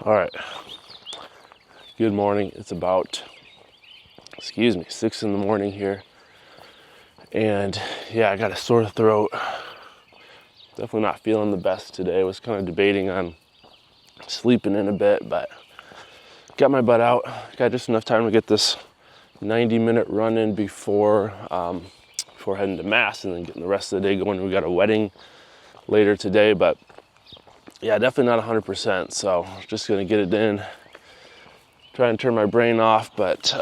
All right, good morning. It's about, 6 in the morning here. And yeah, I got a sore throat. Definitely not feeling the best today. Was kind of debating on sleeping in a bit, but got my butt out. Got just enough time to get this 90-minute run in before heading to Mass and then getting the rest of the day going. We got a wedding later today, but yeah, definitely not 100%. So just gonna get it in, try and turn my brain off, but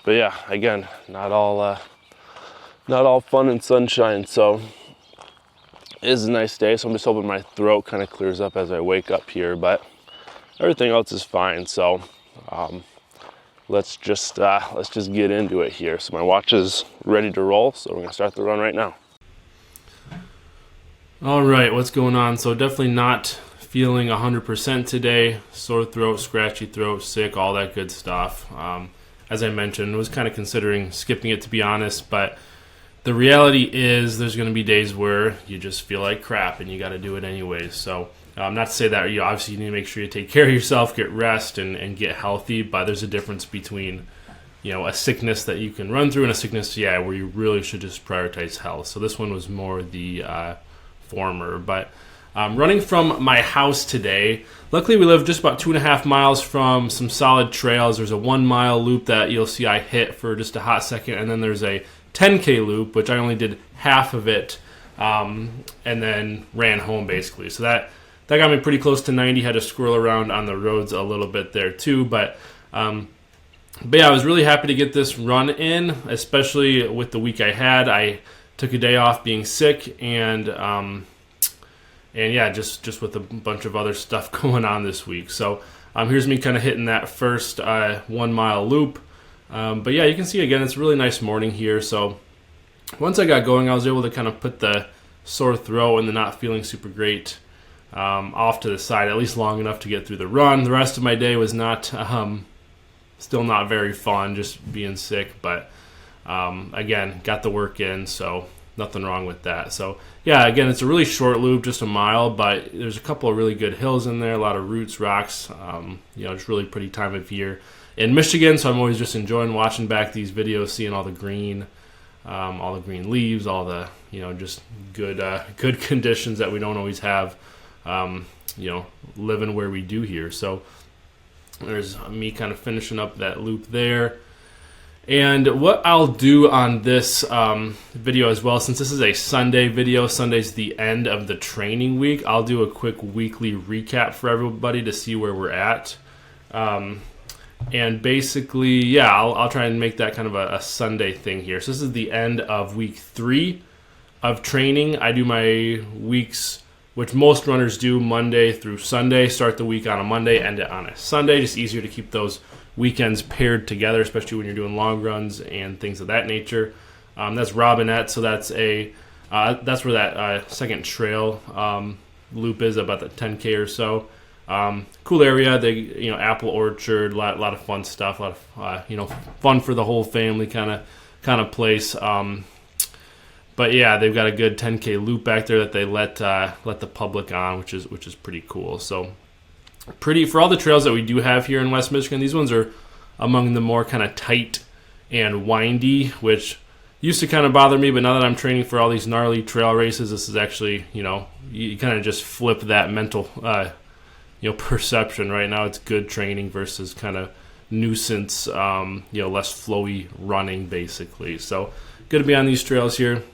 yeah, again, not all fun and sunshine. So it is a nice day. So I'm just hoping my throat kind of clears up as I wake up here, but everything else is fine. So let's just get into it here. So my watch is ready to roll. So we're gonna start the run right now. All right, what's going on? So definitely not feeling 100% today. Sore throat, scratchy throat, sick, all that good stuff. As I mentioned, was kind of considering skipping it, to be honest, but the reality is there's going to be days where you just feel like crap and you got to do it anyways. So not to say that you obviously need to make sure you take care of yourself, get rest, and get healthy, but there's a difference between a sickness that you can run through and a sickness, where you really should just prioritize health. So this one was more the former, but running from my house today. Luckily, we live just about 2.5 miles from some solid trails. There's a 1 mile loop that you'll see I hit for just a hot second, and then there's a 10K loop, which I only did half of it, and then ran home basically. So that got me pretty close to 90. Had to squirrel around on the roads a little bit there too, but yeah, I was really happy to get this run in, especially with the week I had. I took a day off being sick, and yeah, just with a bunch of other stuff going on this week. So here's me kind of hitting that first 1 mile loop. But yeah, you can see again, it's a really nice morning here. So once I got going, I was able to kind of put the sore throat and the not feeling super great off to the side, at least long enough to get through the run. The rest of my day was still not very fun, just being sick, but again, got the work in, so nothing wrong with that. So yeah, again, it's a really short loop, just a mile, but there's a couple of really good hills in there, a lot of roots, rocks, it's really pretty time of year in Michigan, so I'm always just enjoying watching back these videos, seeing all the green leaves, all the, just good conditions that we don't always have, living where we do here. So there's me kind of finishing up that loop there. And what I'll do on this video as well, since this is a Sunday video, Sunday's the end of the training week, I'll do a quick weekly recap for everybody to see where we're at. And basically, I'll try and make that kind of a Sunday thing here. So this is the end of week 3 of training. I do my weeks, which most runners do, Monday through Sunday. Start the week on a Monday, end it on a Sunday. Just easier to keep those weekends paired together, especially when you're doing long runs and things of that nature. That's Robinette, so that's where that second trail loop is, about the 10K or so. Cool area. They, apple orchard, lot of fun stuff, a lot of fun for the whole family kind of place. But yeah, they've got a good 10K loop back there that they let the public on, which is pretty cool. So pretty for all the trails that we do have here in West Michigan. These ones are among the more kind of tight and windy, which used to kind of bother me, but now that I'm training for all these gnarly trail races, this is actually, you kind of just flip that mental perception. Right now it's good training versus kind of nuisance, less flowy running basically. So good to be on these trails here.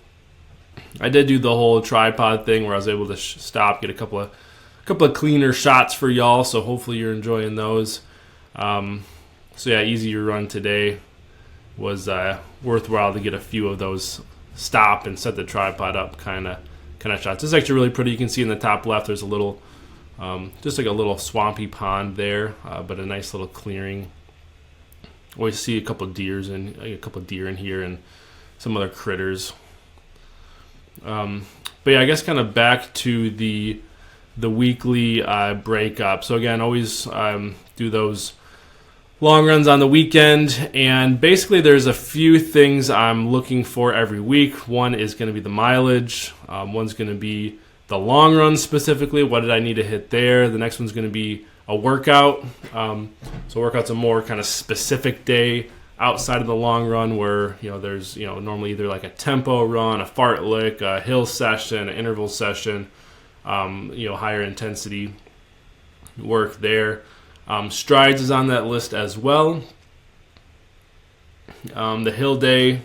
I did do the whole tripod thing where I was able to stop, get a couple of cleaner shots for y'all, so hopefully you're enjoying those. So yeah, easier run today. Was worthwhile to get a few of those stop and set the tripod up kind of shots. This is actually really pretty. You can see in the top left there's a little, just like a little swampy pond there, but a nice little clearing. Always see a couple of deer in here and some other critters. But yeah, I guess kind of back to the weekly breakup. So again, always do those long runs on the weekend, and basically there's a few things I'm looking for every week. One is going to be the mileage. One's going to be the long run specifically. What did I need to hit there? The next one's going to be a workout. So workout's a more kind of specific day outside of the long run where, there's, normally either like a tempo run, a fartlek, a hill session, an interval session, higher intensity work there. Strides is on that list as well. The hill day.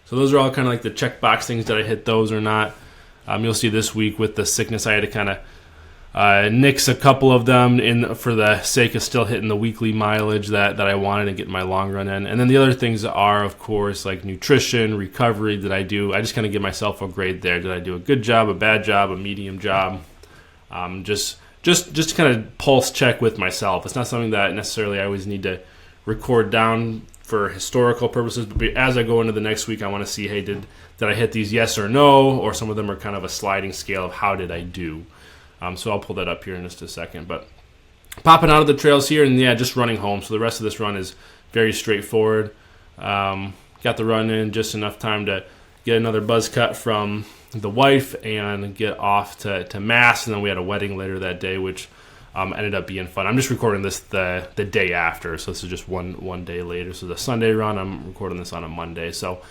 So those are all kind of like the checkbox things. Did I hit those or not? You'll see this week with the sickness, I had to kind of nix a couple of them for the sake of still hitting the weekly mileage that I wanted to get my long run in. And then the other things are, of course, like nutrition, recovery. I just kind of give myself a grade there. Did I do a good job, a bad job, a medium job? Just to kind of pulse check with myself. It's not something that necessarily I always need to record down for historical purposes, but as I go into the next week, I want to see, hey, did I hit these yes or no, or some of them are kind of a sliding scale of how did I do. So I'll pull that up here in just a second. But popping out of the trails here, and just running home. So the rest of this run is very straightforward. Got the run in just enough time to get another buzz cut from the wife and get off to Mass, and then we had a wedding later that day, which ended up being fun. I'm just recording this the day after, so this is just one day later. So the Sunday run, I'm recording this on a Monday. So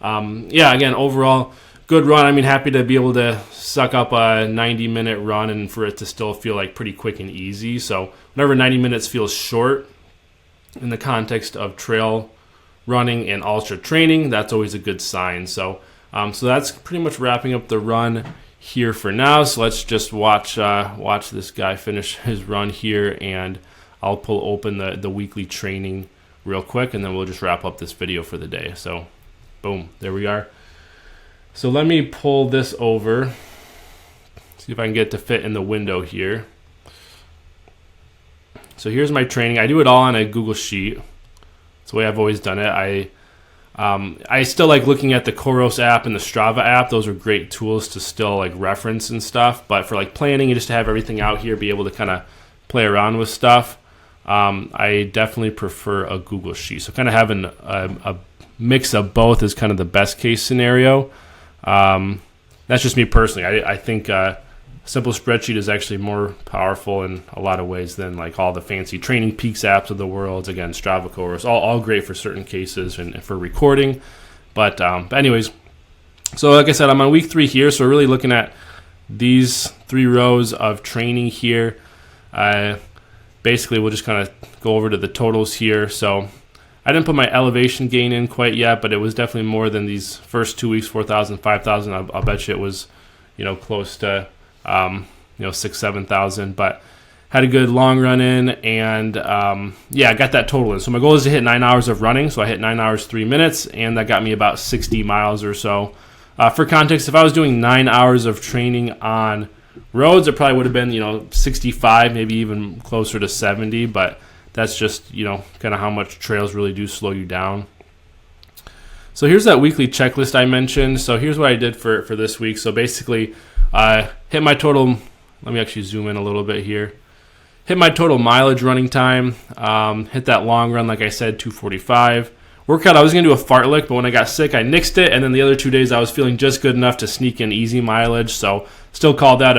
again, overall, good run. I mean, happy to be able to suck up a 90-minute run and for it to still feel like pretty quick and easy. So whenever 90 minutes feels short in the context of trail running and ultra training, that's always a good sign. So that's pretty much wrapping up the run here for now. So let's just watch this guy finish his run here, and I'll pull open the weekly training real quick, and then we'll just wrap up this video for the day. So boom, there we are. So let me pull this over, see if I can get it to fit in the window here. So here's my training. I do it all on a Google Sheet. That's the way I've always done it. I still like looking at the Coros app and the Strava app. Those are great tools to still like reference and stuff. But for like planning and just to have everything out here, be able to kind of play around with stuff, I definitely prefer a Google Sheet. So kind of having a mix of both is kind of the best case scenario. That's just me personally. I think a simple spreadsheet is actually more powerful in a lot of ways than like all the fancy Training Peaks apps of the world. Again, Strava, Coros, all great for certain cases and for recording. But anyways, so like I said, I'm on week 3 here. So we're really looking at these 3 rows of training here. Basically, we'll just kind of go over to the totals here. So I didn't put my elevation gain in quite yet, but it was definitely more than these first 2 weeks, 4,000, 5,000. I'll bet you it was, close to, 6,000-7,000. But had a good long run in, and I got that total in. So my goal is to hit 9 hours of running. So I hit 9 hours 3 minutes, and that got me about 60 miles or so. For context, if I was doing 9 hours of training on roads, it probably would have been 65, maybe even closer to 70. But that's just, kind of how much trails really do slow you down. So here's that weekly checklist I mentioned. So here's what I did for this week. So basically, hit my total, let me actually zoom in a little bit here. Hit my total mileage running time. Hit that long run, like I said, 2:45. Workout, I was going to do a fartlek, but when I got sick, I nixed it. And then the other 2 days, I was feeling just good enough to sneak in easy mileage. So still called that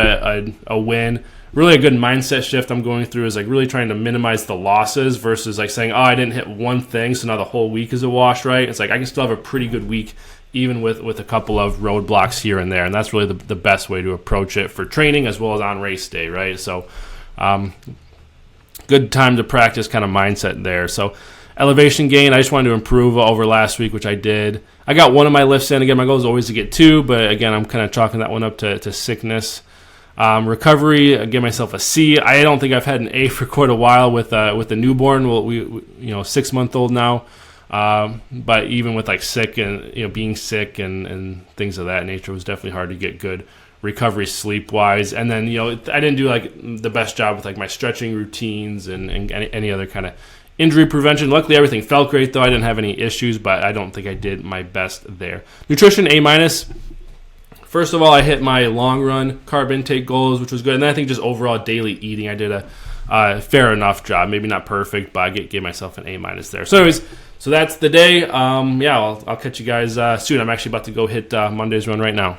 a win. Really a good mindset shift I'm going through is like really trying to minimize the losses versus like saying, I didn't hit one thing, so now the whole week is a wash, right? It's like I can still have a pretty good week even with a couple of roadblocks here and there. And that's really the best way to approach it for training as well as on race day, right? So good time to practice kind of mindset there. So elevation gain, I just wanted to improve over last week, which I did. I got one of my lifts in. Again, my goal is always to get 2, but again, I'm kind of chalking that one up to sickness. Recovery, I give myself a C. I don't think I've had an A for quite a while with a newborn. Well, we 6-month-old now. But even with like sick and being sick and things of that nature, it was definitely hard to get good recovery sleep wise. And then I didn't do like the best job with like my stretching routines and any other kind of injury prevention. Luckily, everything felt great though. I didn't have any issues, but I don't think I did my best there. Nutrition, A-. First of all, I hit my long run carb intake goals, which was good. And then I think just overall daily eating, I did a fair enough job. Maybe not perfect, but I gave myself an A- there. So anyways, so that's the day. I'll catch you guys soon. I'm actually about to go hit Monday's run right now.